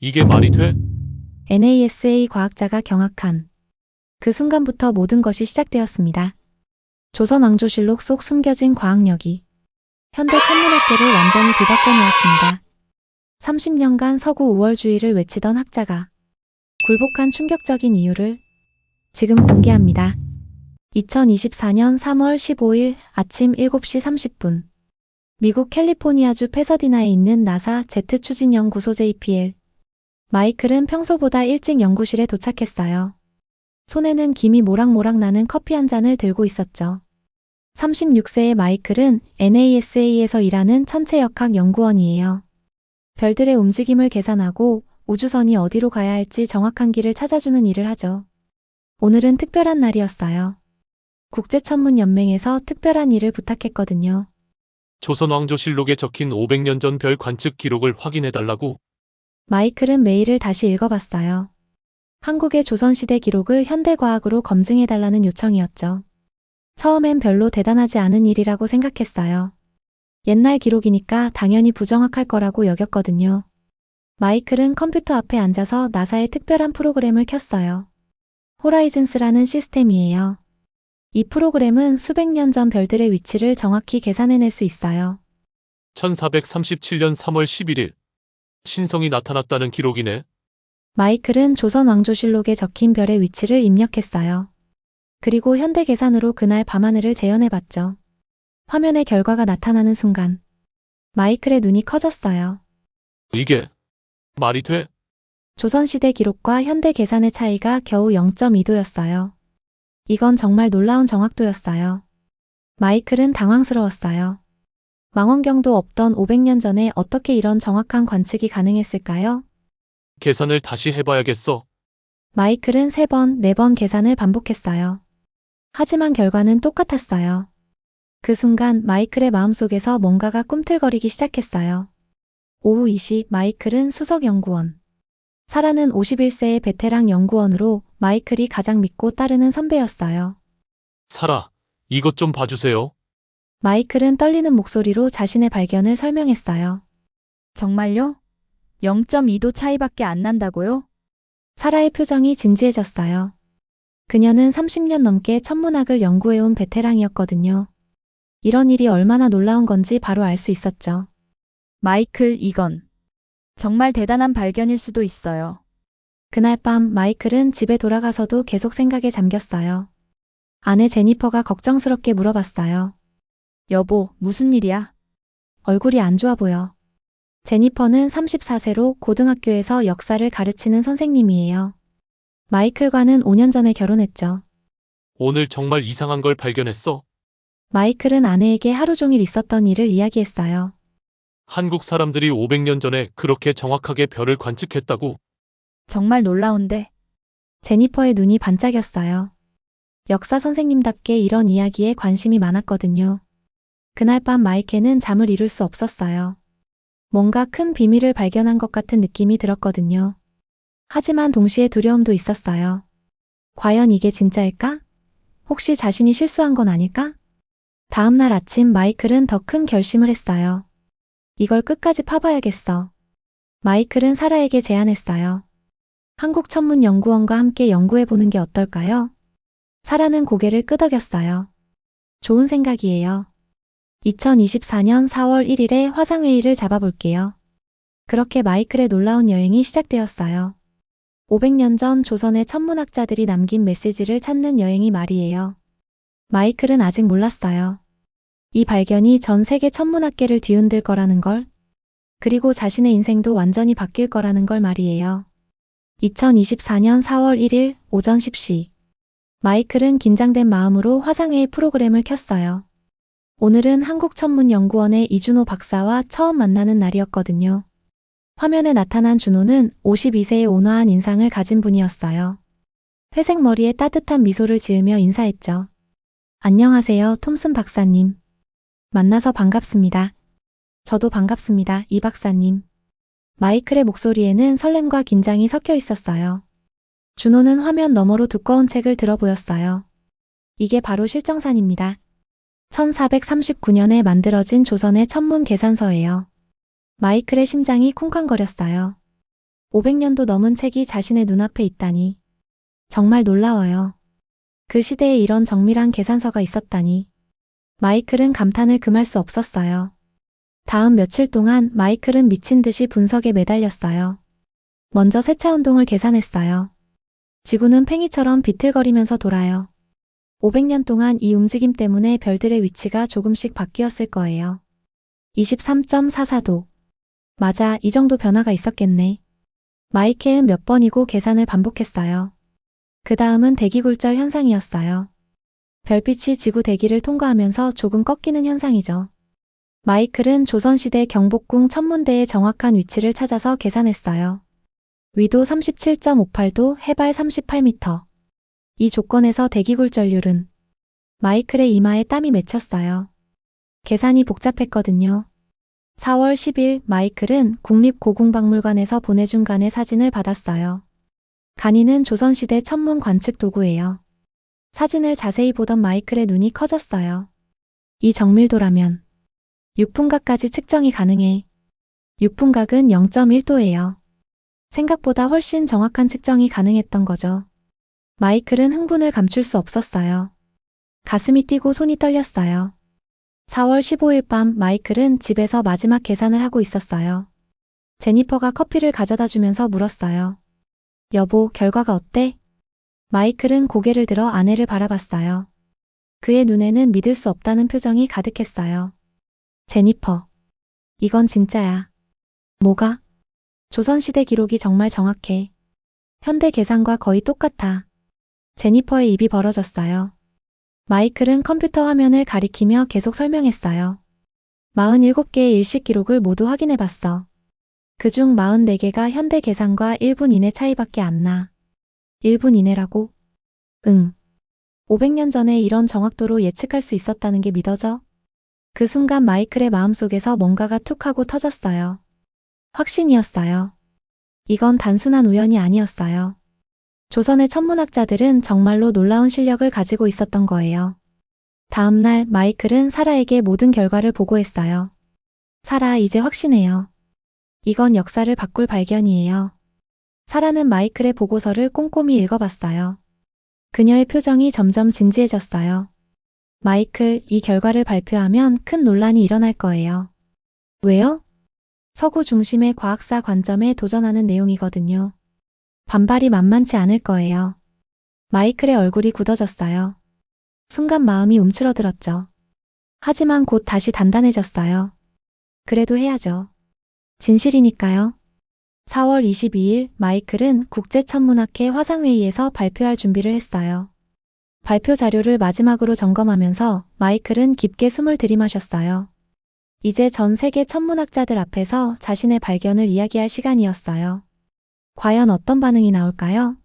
이게 말이 돼? NASA 과학자가 경악한 그 순간부터 모든 것이 시작되었습니다. 조선왕조실록 속 숨겨진 과학력이 현대 천문학계를 완전히 뒤바꿔 놓았습니다. 30년간 서구 우월주의를 외치던 학자가 굴복한 충격적인 이유를 지금 공개합니다. 2024년 3월 15일 아침 7시 30분 미국 캘리포니아주 패서디나에 있는 나사 제트 추진연구소 JPL 마이클은 평소보다 일찍 연구실에 도착했어요. 손에는 김이 모락모락 나는 커피 한 잔을 들고 있었죠. 36세의 마이클은 NASA에서 일하는 천체역학 연구원이에요. 별들의 움직임을 계산하고 우주선이 어디로 가야 할지 정확한 길을 찾아주는 일을 하죠. 오늘은 특별한 날이었어요. 국제천문연맹에서 특별한 일을 부탁했거든요. 조선왕조실록에 적힌 500년 전 별 관측 기록을 확인해달라고? 마이클은 메일을 다시 읽어봤어요. 한국의 조선시대 기록을 현대과학으로 검증해달라는 요청이었죠. 처음엔 별로 대단하지 않은 일이라고 생각했어요. 옛날 기록이니까 당연히 부정확할 거라고 여겼거든요. 마이클은 컴퓨터 앞에 앉아서 나사의 특별한 프로그램을 켰어요. 호라이즌스라는 시스템이에요. 이 프로그램은 수백 년 전 별들의 위치를 정확히 계산해낼 수 있어요. 1437년 3월 11일. 신성이 나타났다는 기록이네. 마이클은 조선왕조실록에 적힌 별의 위치를 입력했어요. 그리고 현대 계산으로 그날 밤하늘을 재현해봤죠. 화면에 결과가 나타나는 순간 마이클의 눈이 커졌어요. 이게 말이 돼? 조선시대 기록과 현대 계산의 차이가 겨우 0.2도였어요. 이건 정말 놀라운 정확도였어요. 마이클은 당황스러웠어요. 망원경도 없던 500년 전에 어떻게 이런 정확한 관측이 가능했을까요? 계산을 다시 해봐야겠어. 마이클은 3번, 4번 계산을 반복했어요. 하지만 결과는 똑같았어요. 그 순간 마이클의 마음속에서 뭔가가 꿈틀거리기 시작했어요. 오후 2시 마이클은 수석연구원. 사라는 51세의 베테랑 연구원으로 마이클이 가장 믿고 따르는 선배였어요. 사라, 이것 좀 봐주세요. 마이클은 떨리는 목소리로 자신의 발견을 설명했어요. 정말요? 0.2도 차이밖에 안 난다고요? 사라의 표정이 진지해졌어요. 그녀는 30년 넘게 천문학을 연구해온 베테랑이었거든요. 이런 일이 얼마나 놀라운 건지 바로 알 수 있었죠. 마이클, 이건 정말 대단한 발견일 수도 있어요. 그날 밤 마이클은 집에 돌아가서도 계속 생각에 잠겼어요. 아내 제니퍼가 걱정스럽게 물어봤어요. 여보, 무슨 일이야? 얼굴이 안 좋아 보여. 제니퍼는 34세로 고등학교에서 역사를 가르치는 선생님이에요. 마이클과는 5년 전에 결혼했죠. 오늘 정말 이상한 걸 발견했어. 마이클은 아내에게 하루 종일 있었던 일을 이야기했어요. 한국 사람들이 500년 전에 그렇게 정확하게 별을 관측했다고? 정말 놀라운데. 제니퍼의 눈이 반짝였어요. 역사 선생님답게 이런 이야기에 관심이 많았거든요. 그날 밤 마이클은 잠을 이룰 수 없었어요. 뭔가 큰 비밀을 발견한 것 같은 느낌이 들었거든요. 하지만 동시에 두려움도 있었어요. 과연 이게 진짜일까? 혹시 자신이 실수한 건 아닐까? 다음 날 아침 마이클은 더 큰 결심을 했어요. 이걸 끝까지 파봐야겠어. 마이클은 사라에게 제안했어요. 한국천문연구원과 함께 연구해보는 게 어떨까요? 사라는 고개를 끄덕였어요. 좋은 생각이에요. 2024년 4월 1일에 화상회의를 잡아볼게요. 그렇게 마이클의 놀라운 여행이 시작되었어요. 500년 전 조선의 천문학자들이 남긴 메시지를 찾는 여행이 말이에요. 마이클은 아직 몰랐어요. 이 발견이 전 세계 천문학계를 뒤흔들 거라는 걸, 그리고 자신의 인생도 완전히 바뀔 거라는 걸 말이에요. 2024년 4월 1일 오전 10시. 마이클은 긴장된 마음으로 화상회의 프로그램을 켰어요. 오늘은 한국천문연구원의 이준호 박사와 처음 만나는 날이었거든요. 화면에 나타난 준호는 52세의 온화한 인상을 가진 분이었어요. 회색 머리에 따뜻한 미소를 지으며 인사했죠. 안녕하세요, 톰슨 박사님. 만나서 반갑습니다. 저도 반갑습니다, 이 박사님. 마이클의 목소리에는 설렘과 긴장이 섞여 있었어요. 준호는 화면 너머로 두꺼운 책을 들어 보였어요. 이게 바로 실정산입니다. 1439년에 만들어진 조선의 천문 계산서예요. 마이클의 심장이 쿵쾅거렸어요. 500년도 넘은 책이 자신의 눈앞에 있다니. 정말 놀라워요. 그 시대에 이런 정밀한 계산서가 있었다니. 마이클은 감탄을 금할 수 없었어요. 다음 며칠 동안 마이클은 미친 듯이 분석에 매달렸어요. 먼저 세차 운동을 계산했어요. 지구는 팽이처럼 비틀거리면서 돌아요. 500년 동안 이 움직임 때문에 별들의 위치가 조금씩 바뀌었을 거예요. 23.44도. 맞아, 이 정도 변화가 있었겠네. 마이클은 몇 번이고 계산을 반복했어요. 그 다음은 대기굴절 현상이었어요. 별빛이 지구 대기를 통과하면서 조금 꺾이는 현상이죠. 마이클은 조선시대 경복궁 천문대의 정확한 위치를 찾아서 계산했어요. 위도 37.58도, 해발 38m. 이 조건에서 대기굴절률은 마이클의 이마에 땀이 맺혔어요. 계산이 복잡했거든요. 4월 10일 마이클은 국립고궁박물관에서 보내준 간의 사진을 받았어요. 간이는 조선시대 천문 관측 도구예요. 사진을 자세히 보던 마이클의 눈이 커졌어요. 이 정밀도라면 6분각까지 측정이 가능해. 6분각은 0.1도예요. 생각보다 훨씬 정확한 측정이 가능했던 거죠. 마이클은 흥분을 감출 수 없었어요. 가슴이 뛰고 손이 떨렸어요. 4월 15일 밤 마이클은 집에서 마지막 계산을 하고 있었어요. 제니퍼가 커피를 가져다 주면서 물었어요. 여보, 결과가 어때? 마이클은 고개를 들어 아내를 바라봤어요. 그의 눈에는 믿을 수 없다는 표정이 가득했어요. 제니퍼, 이건 진짜야. 뭐가? 조선시대 기록이 정말 정확해. 현대 계산과 거의 똑같아. 제니퍼의 입이 벌어졌어요. 마이클은 컴퓨터 화면을 가리키며 계속 설명했어요. 47개의 일식 기록을 모두 확인해봤어. 그중 44개가 현대 계산과 1분 이내 차이밖에 안 나. 1분 이내라고? 응. 500년 전에 이런 정확도로 예측할 수 있었다는 게 믿어져? 그 순간 마이클의 마음속에서 뭔가가 툭 하고 터졌어요. 확신이었어요. 이건 단순한 우연이 아니었어요. 조선의 천문학자들은 정말로 놀라운 실력을 가지고 있었던 거예요. 다음 날 마이클은 사라에게 모든 결과를 보고했어요. 사라, 이제 확신해요. 이건 역사를 바꿀 발견이에요. 사라는 마이클의 보고서를 꼼꼼히 읽어봤어요. 그녀의 표정이 점점 진지해졌어요. 마이클, 이 결과를 발표하면 큰 논란이 일어날 거예요. 왜요? 서구 중심의 과학사 관점에 도전하는 내용이거든요. 반발이 만만치 않을 거예요. 마이클의 얼굴이 굳어졌어요. 순간 마음이 움츠러들었죠. 하지만 곧 다시 단단해졌어요. 그래도 해야죠. 진실이니까요. 4월 22일 마이클은 국제천문학회 화상회의에서 발표할 준비를 했어요. 발표 자료를 마지막으로 점검하면서 마이클은 깊게 숨을 들이마셨어요. 이제 전 세계 천문학자들 앞에서 자신의 발견을 이야기할 시간이었어요. 과연 어떤 반응이 나올까요?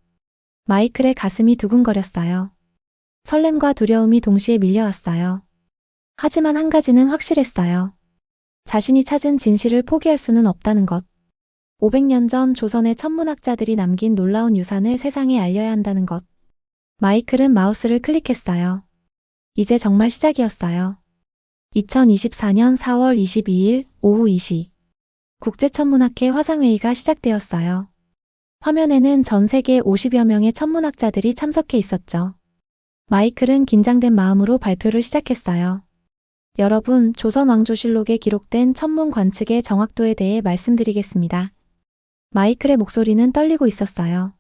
마이클의 가슴이 두근거렸어요. 설렘과 두려움이 동시에 밀려왔어요. 하지만 한 가지는 확실했어요. 자신이 찾은 진실을 포기할 수는 없다는 것. 500년 전 조선의 천문학자들이 남긴 놀라운 유산을 세상에 알려야 한다는 것. 마이클은 마우스를 클릭했어요. 이제 정말 시작이었어요. 2024년 4월 22일 오후 2시. 국제천문학회 화상회의가 시작되었어요. 화면에는 전 세계 50여 명의 천문학자들이 참석해 있었죠. 마이클은 긴장된 마음으로 발표를 시작했어요. 여러분, 조선왕조실록에 기록된 천문 관측의 정확도에 대해 말씀드리겠습니다. 마이클의 목소리는 떨리고 있었어요.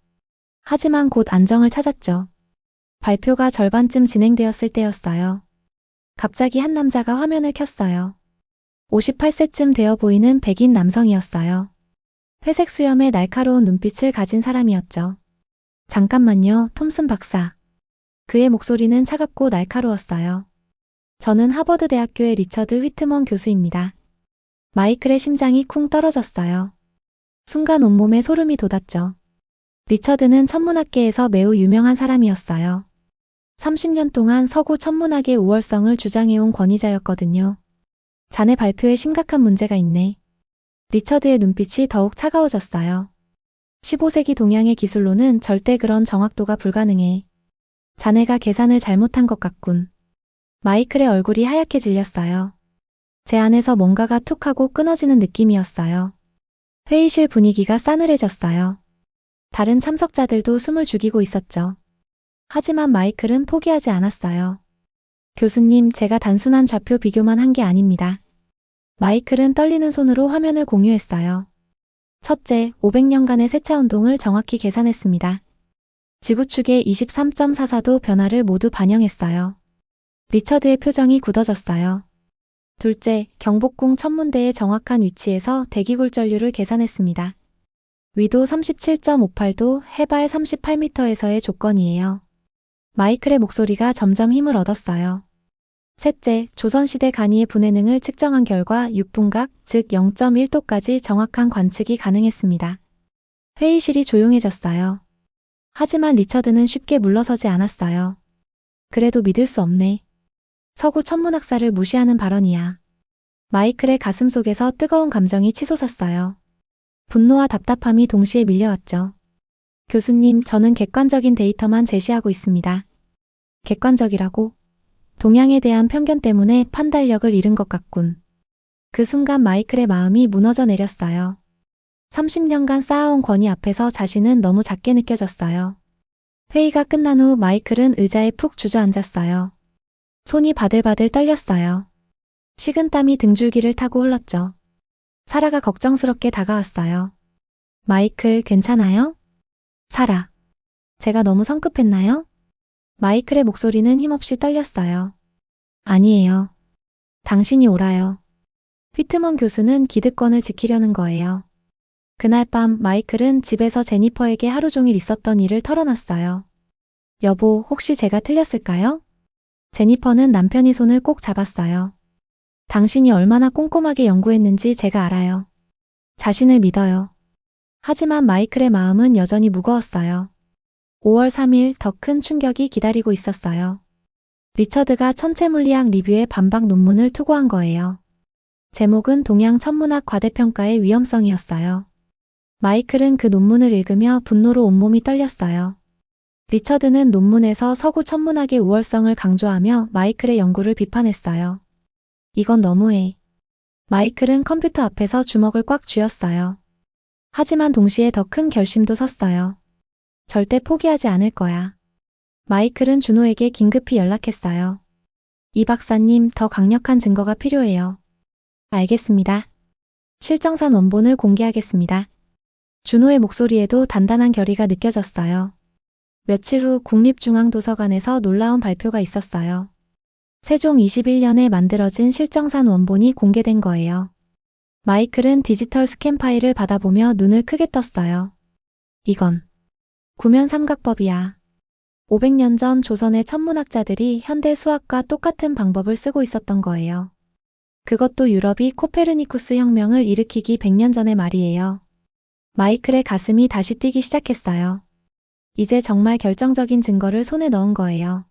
하지만 곧 안정을 찾았죠. 발표가 절반쯤 진행되었을 때였어요. 갑자기 한 남자가 화면을 켰어요. 58세쯤 되어 보이는 백인 남성이었어요. 회색 수염에 날카로운 눈빛을 가진 사람이었죠. 잠깐만요, 톰슨 박사. 그의 목소리는 차갑고 날카로웠어요. 저는 하버드 대학교의 리처드 휘트먼 교수입니다. 마이클의 심장이 쿵 떨어졌어요. 순간 온몸에 소름이 돋았죠. 리처드는 천문학계에서 매우 유명한 사람이었어요. 30년 동안 서구 천문학의 우월성을 주장해온 권위자였거든요. 자네 발표에 심각한 문제가 있네. 리처드의 눈빛이 더욱 차가워졌어요. 15세기 동양의 기술로는 절대 그런 정확도가 불가능해. 자네가 계산을 잘못한 것 같군. 마이클의 얼굴이 하얗게 질렸어요. 제 안에서 뭔가가 툭 하고 끊어지는 느낌이었어요. 회의실 분위기가 싸늘해졌어요. 다른 참석자들도 숨을 죽이고 있었죠. 하지만 마이클은 포기하지 않았어요. 교수님, 제가 단순한 좌표 비교만 한 게 아닙니다. 마이클은 떨리는 손으로 화면을 공유했어요. 첫째, 500년간의 세차 운동을 정확히 계산했습니다. 지구 축의 23.44도 변화를 모두 반영했어요. 리처드의 표정이 굳어졌어요. 둘째, 경복궁 천문대의 정확한 위치에서 대기굴 전류를 계산했습니다. 위도 37.58도, 해발 38m에서의 조건이에요. 마이클의 목소리가 점점 힘을 얻었어요. 셋째, 조선시대 간이의 분해능을 측정한 결과 6분각, 즉 0.1도까지 정확한 관측이 가능했습니다. 회의실이 조용해졌어요. 하지만 리처드는 쉽게 물러서지 않았어요. 그래도 믿을 수 없네. 서구 천문학사를 무시하는 발언이야. 마이클의 가슴 속에서 뜨거운 감정이 치솟았어요. 분노와 답답함이 동시에 밀려왔죠. 교수님, 저는 객관적인 데이터만 제시하고 있습니다. 객관적이라고? 동양에 대한 편견 때문에 판단력을 잃은 것 같군. 그 순간 마이클의 마음이 무너져 내렸어요. 30년간 쌓아온 권위 앞에서 자신은 너무 작게 느껴졌어요. 회의가 끝난 후 마이클은 의자에 푹 주저앉았어요. 손이 바들바들 떨렸어요. 식은땀이 등줄기를 타고 흘렀죠. 사라가 걱정스럽게 다가왔어요. 마이클, 괜찮아요? 사라. 제가 너무 성급했나요? 마이클의 목소리는 힘없이 떨렸어요. 아니에요. 당신이 옳아요. 휘트먼 교수는 기득권을 지키려는 거예요. 그날 밤 마이클은 집에서 제니퍼에게 하루 종일 있었던 일을 털어놨어요. 여보, 혹시 제가 틀렸을까요? 제니퍼는 남편이 손을 꼭 잡았어요. 당신이 얼마나 꼼꼼하게 연구했는지 제가 알아요. 자신을 믿어요. 하지만 마이클의 마음은 여전히 무거웠어요. 5월 3일 더 큰 충격이 기다리고 있었어요. 리처드가 천체물리학 리뷰에 반박 논문을 투고한 거예요. 제목은 동양 천문학 과대평가의 위험성이었어요. 마이클은 그 논문을 읽으며 분노로 온몸이 떨렸어요. 리처드는 논문에서 서구 천문학의 우월성을 강조하며 마이클의 연구를 비판했어요. 이건 너무해. 마이클은 컴퓨터 앞에서 주먹을 꽉 쥐었어요. 하지만 동시에 더 큰 결심도 섰어요. 절대 포기하지 않을 거야. 마이클은 준호에게 긴급히 연락했어요. 이 박사님, 더 강력한 증거가 필요해요. 알겠습니다. 실정산 원본을 공개하겠습니다. 준호의 목소리에도 단단한 결의가 느껴졌어요. 며칠 후 국립중앙도서관에서 놀라운 발표가 있었어요. 세종 21년에 만들어진 실정산 원본이 공개된 거예요. 마이클은 디지털 스캔 파일을 받아보며 눈을 크게 떴어요. 이건 구면 삼각법이야. 500년 전 조선의 천문학자들이 현대 수학과 똑같은 방법을 쓰고 있었던 거예요. 그것도 유럽이 코페르니쿠스 혁명을 일으키기 100년 전의 말이에요. 마이클의 가슴이 다시 뛰기 시작했어요. 이제 정말 결정적인 증거를 손에 넣은 거예요.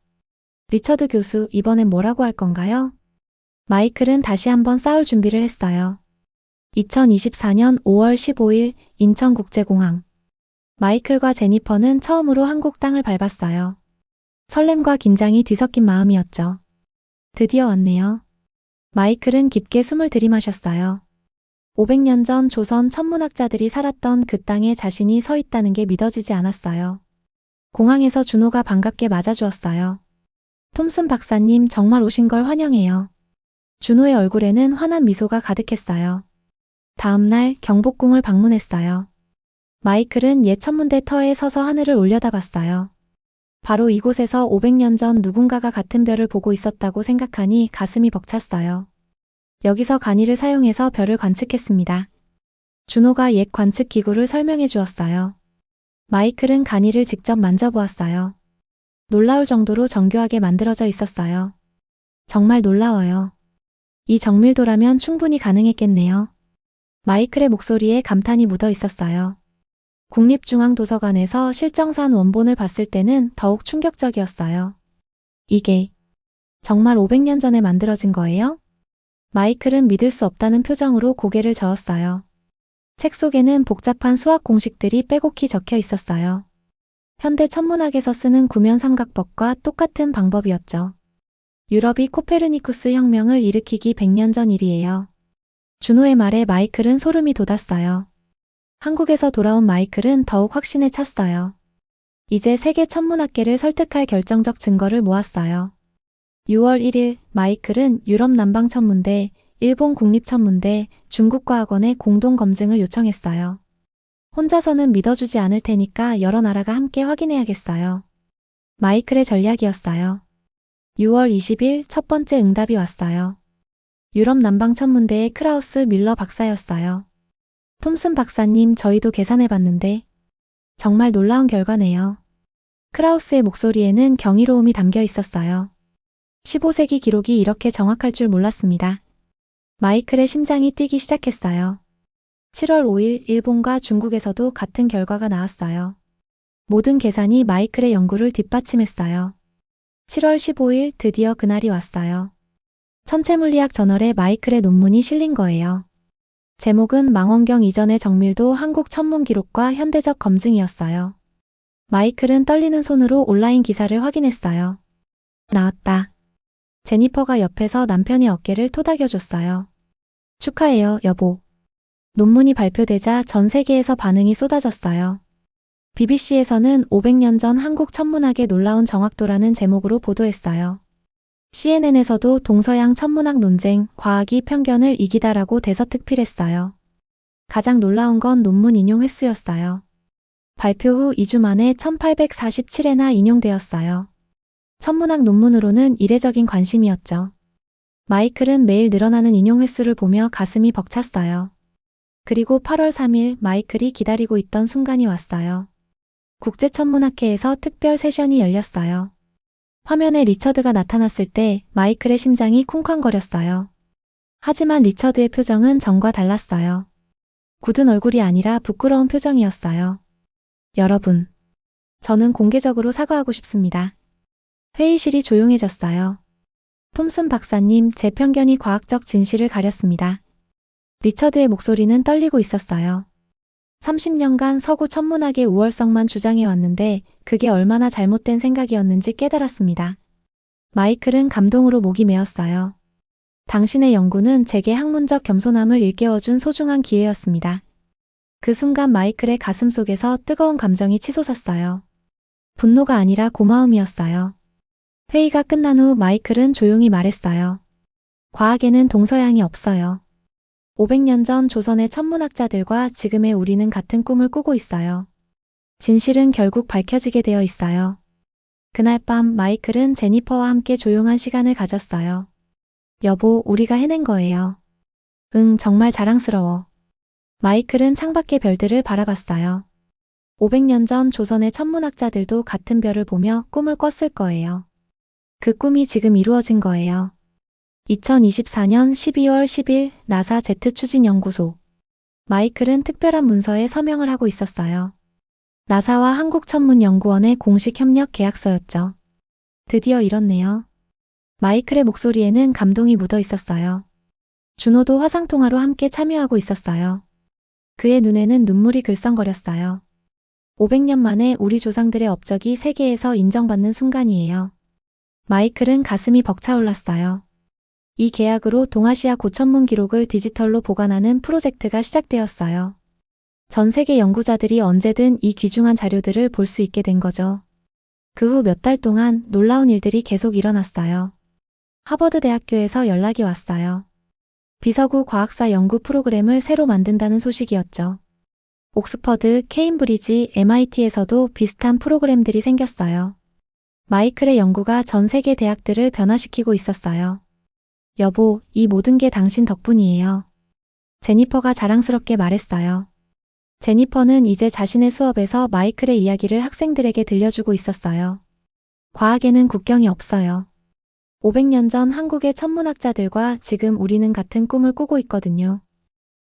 리처드 교수, 이번엔 뭐라고 할 건가요? 마이클은 다시 한번 싸울 준비를 했어요. 2024년 5월 15일 인천국제공항. 마이클과 제니퍼는 처음으로 한국 땅을 밟았어요. 설렘과 긴장이 뒤섞인 마음이었죠. 드디어 왔네요. 마이클은 깊게 숨을 들이마셨어요. 500년 전 조선 천문학자들이 살았던 그 땅에 자신이 서 있다는 게 믿어지지 않았어요. 공항에서 준호가 반갑게 맞아주었어요. 톰슨 박사님, 정말 오신 걸 환영해요. 준호의 얼굴에는 환한 미소가 가득했어요. 다음 날 경복궁을 방문했어요. 마이클은 옛 천문대 터에 서서 하늘을 올려다봤어요. 바로 이곳에서 500년 전 누군가가 같은 별을 보고 있었다고 생각하니 가슴이 벅찼어요. 여기서 간이를 사용해서 별을 관측했습니다. 준호가 옛 관측 기구를 설명해 주었어요. 마이클은 간이를 직접 만져보았어요. 놀라울 정도로 정교하게 만들어져 있었어요. 정말 놀라워요. 이 정밀도라면 충분히 가능했겠네요. 마이클의 목소리에 감탄이 묻어 있었어요. 국립중앙도서관에서 실정산 원본을 봤을 때는 더욱 충격적이었어요. 이게 정말 500년 전에 만들어진 거예요? 마이클은 믿을 수 없다는 표정으로 고개를 저었어요. 책 속에는 복잡한 수학 공식들이 빼곡히 적혀 있었어요. 현대 천문학에서 쓰는 구면 삼각법과 똑같은 방법이었죠. 유럽이 코페르니쿠스 혁명을 일으키기 100년 전 일이에요. 준호의 말에 마이클은 소름이 돋았어요. 한국에서 돌아온 마이클은 더욱 확신에 찼어요. 이제 세계 천문학계를 설득할 결정적 증거를 모았어요. 6월 1일 마이클은 유럽 남방천문대, 일본 국립천문대, 중국과학원에 공동 검증을 요청했어요. 혼자서는 믿어주지 않을 테니까 여러 나라가 함께 확인해야겠어요. 마이클의 전략이었어요. 6월 20일 첫 번째 응답이 왔어요. 유럽 남방천문대의 크라우스 밀러 박사였어요. 톰슨 박사님, 저희도 계산해봤는데 정말 놀라운 결과네요. 크라우스의 목소리에는 경이로움이 담겨 있었어요. 15세기 기록이 이렇게 정확할 줄 몰랐습니다. 마이클의 심장이 뛰기 시작했어요. 7월 5일 일본과 중국에서도 같은 결과가 나왔어요. 모든 계산이 마이클의 연구를 뒷받침했어요. 7월 15일 드디어 그날이 왔어요. 천체물리학 저널에 마이클의 논문이 실린 거예요. 제목은 망원경 이전의 정밀도 한국 천문 기록과 현대적 검증이었어요. 마이클은 떨리는 손으로 온라인 기사를 확인했어요. 나왔다. 제니퍼가 옆에서 남편의 어깨를 토닥여줬어요. 축하해요, 여보. 논문이 발표되자 전 세계에서 반응이 쏟아졌어요. BBC에서는 500년 전 한국 천문학의 놀라운 정확도라는 제목으로 보도했어요. CNN에서도 동서양 천문학 논쟁, 과학이 편견을 이기다라고 대서특필했어요. 가장 놀라운 건 논문 인용 횟수였어요. 발표 후 2주 만에 1847회나 인용되었어요. 천문학 논문으로는 이례적인 관심이었죠. 마이클은 매일 늘어나는 인용 횟수를 보며 가슴이 벅찼어요. 그리고 8월 3일 마이클이 기다리고 있던 순간이 왔어요. 국제천문학회에서 특별 세션이 열렸어요. 화면에 리처드가 나타났을 때 마이클의 심장이 쿵쾅거렸어요. 하지만 리처드의 표정은 전과 달랐어요. 굳은 얼굴이 아니라 부끄러운 표정이었어요. 여러분, 저는 공개적으로 사과하고 싶습니다. 회의실이 조용해졌어요. 톰슨 박사님, 제 편견이 과학적 진실을 가렸습니다. 리처드의 목소리는 떨리고 있었어요. 30년간 서구 천문학의 우월성만 주장해왔는데 그게 얼마나 잘못된 생각이었는지 깨달았습니다. 마이클은 감동으로 목이 메었어요. 당신의 연구는 제게 학문적 겸손함을 일깨워준 소중한 기회였습니다. 그 순간 마이클의 가슴 속에서 뜨거운 감정이 치솟았어요. 분노가 아니라 고마움이었어요. 회의가 끝난 후 마이클은 조용히 말했어요. 과학에는 동서양이 없어요. 500년 전 조선의 천문학자들과 지금의 우리는 같은 꿈을 꾸고 있어요. 진실은 결국 밝혀지게 되어 있어요. 그날 밤 마이클은 제니퍼와 함께 조용한 시간을 가졌어요. 여보, 우리가 해낸 거예요. 응, 정말 자랑스러워. 마이클은 창밖의 별들을 바라봤어요. 500년 전 조선의 천문학자들도 같은 별을 보며 꿈을 꿨을 거예요. 그 꿈이 지금 이루어진 거예요. 2024년 12월 10일 나사 제트 추진연구소. 마이클은 특별한 문서에 서명을 하고 있었어요. 나사와 한국천문연구원의 공식 협력 계약서였죠. 드디어 이뤘네요. 마이클의 목소리에는 감동이 묻어 있었어요. 준호도 화상통화로 함께 참여하고 있었어요. 그의 눈에는 눈물이 글썽거렸어요. 500년 만에 우리 조상들의 업적이 세계에서 인정받는 순간이에요. 마이클은 가슴이 벅차올랐어요. 이 계약으로 동아시아 고천문 기록을 디지털로 보관하는 프로젝트가 시작되었어요. 전 세계 연구자들이 언제든 이 귀중한 자료들을 볼 수 있게 된 거죠. 그 후 몇 달 동안 놀라운 일들이 계속 일어났어요. 하버드 대학교에서 연락이 왔어요. 비서구 과학사 연구 프로그램을 새로 만든다는 소식이었죠. 옥스퍼드, 케임브리지, MIT에서도 비슷한 프로그램들이 생겼어요. 마이클의 연구가 전 세계 대학들을 변화시키고 있었어요. 여보, 이 모든 게 당신 덕분이에요. 제니퍼가 자랑스럽게 말했어요. 제니퍼는 이제 자신의 수업에서 마이클의 이야기를 학생들에게 들려주고 있었어요. 과학에는 국경이 없어요. 500년 전 한국의 천문학자들과 지금 우리는 같은 꿈을 꾸고 있거든요.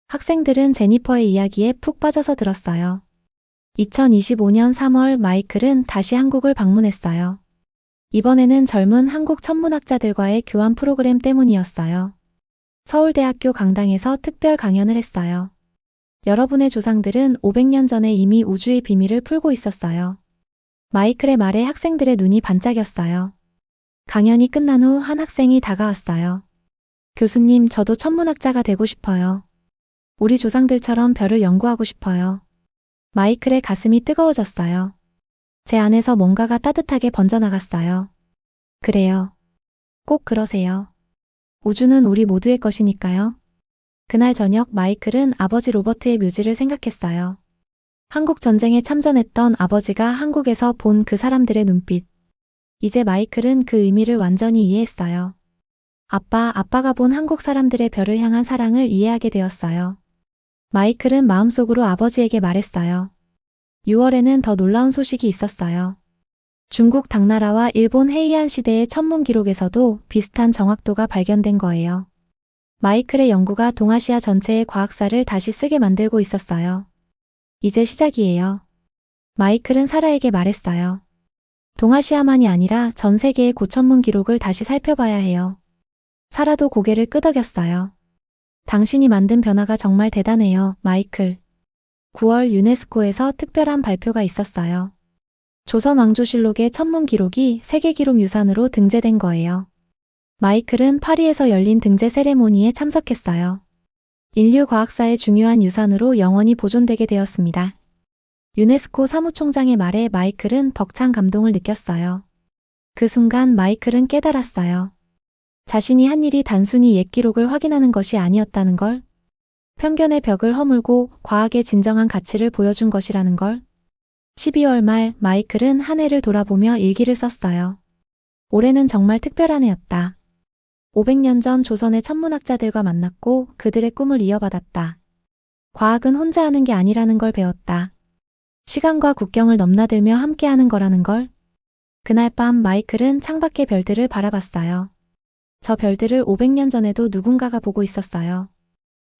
학생들은 제니퍼의 이야기에 푹 빠져서 들었어요. 2025년 3월 마이클은 다시 한국을 방문했어요. 이번에는 젊은 한국 천문학자들과의 교환 프로그램 때문이었어요. 서울대학교 강당에서 특별 강연을 했어요. 여러분의 조상들은 500년 전에 이미 우주의 비밀을 풀고 있었어요. 마이클의 말에 학생들의 눈이 반짝였어요. 강연이 끝난 후 한 학생이 다가왔어요. 교수님, 저도 천문학자가 되고 싶어요. 우리 조상들처럼 별을 연구하고 싶어요. 마이클의 가슴이 뜨거워졌어요. 제 안에서 뭔가가 따뜻하게 번져나갔어요. 그래요. 꼭 그러세요. 우주는 우리 모두의 것이니까요. 그날 저녁 마이클은 아버지 로버트의 묘지를 생각했어요. 한국 전쟁에 참전했던 아버지가 한국에서 본 그 사람들의 눈빛. 이제 마이클은 그 의미를 완전히 이해했어요. 아빠가 본 한국 사람들의 별을 향한 사랑을 이해하게 되었어요. 마이클은 마음속으로 아버지에게 말했어요. 6월에는 더 놀라운 소식이 있었어요. 중국 당나라와 일본 헤이안 시대의 천문 기록에서도 비슷한 정확도가 발견된 거예요. 마이클의 연구가 동아시아 전체의 과학사를 다시 쓰게 만들고 있었어요. 이제 시작이에요. 마이클은 사라에게 말했어요. 동아시아만이 아니라 전 세계의 고천문 기록을 다시 살펴봐야 해요. 사라도 고개를 끄덕였어요. 당신이 만든 변화가 정말 대단해요, 마이클. 9월 유네스코에서 특별한 발표가 있었어요. 조선 왕조실록의 천문 기록이 세계기록 유산으로 등재된 거예요. 마이클은 파리에서 열린 등재 세레모니에 참석했어요. 인류 과학사의 중요한 유산으로 영원히 보존되게 되었습니다. 유네스코 사무총장의 말에 마이클은 벅찬 감동을 느꼈어요. 그 순간 마이클은 깨달았어요. 자신이 한 일이 단순히 옛 기록을 확인하는 것이 아니었다는 걸, 편견의 벽을 허물고 과학의 진정한 가치를 보여준 것이라는 걸. 12월 말 마이클은 한 해를 돌아보며 일기를 썼어요. 올해는 정말 특별한 해였다. 500년 전 조선의 천문학자들과 만났고 그들의 꿈을 이어받았다. 과학은 혼자 하는 게 아니라는 걸 배웠다. 시간과 국경을 넘나들며 함께하는 거라는 걸. 그날 밤 마이클은 창밖의 별들을 바라봤어요. 저 별들을 500년 전에도 누군가가 보고 있었어요.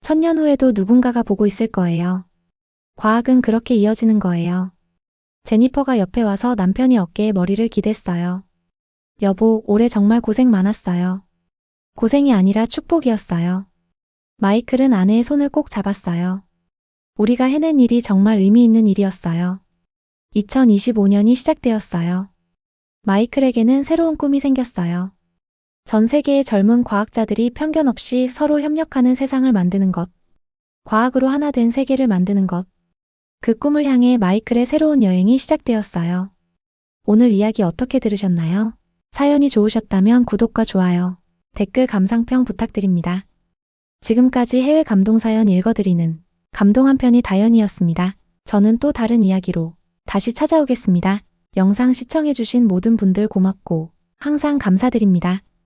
1000년 후에도 누군가가 보고 있을 거예요. 과학은 그렇게 이어지는 거예요. 제니퍼가 옆에 와서 남편이 어깨에 머리를 기댔어요. 여보, 올해 정말 고생 많았어요. 고생이 아니라 축복이었어요. 마이클은 아내의 손을 꼭 잡았어요. 우리가 해낸 일이 정말 의미 있는 일이었어요. 2025년이 시작되었어요. 마이클에게는 새로운 꿈이 생겼어요. 전 세계의 젊은 과학자들이 편견 없이 서로 협력하는 세상을 만드는 것. 과학으로 하나 된 세계를 만드는 것. 그 꿈을 향해 마이클의 새로운 여행이 시작되었어요. 오늘 이야기 어떻게 들으셨나요? 사연이 좋으셨다면 구독과 좋아요, 댓글 감상평 부탁드립니다. 지금까지 해외 감동사연 읽어드리는 감동 한 편이 다연이었습니다. 저는 또 다른 이야기로 다시 찾아오겠습니다. 영상 시청해주신 모든 분들 고맙고 항상 감사드립니다.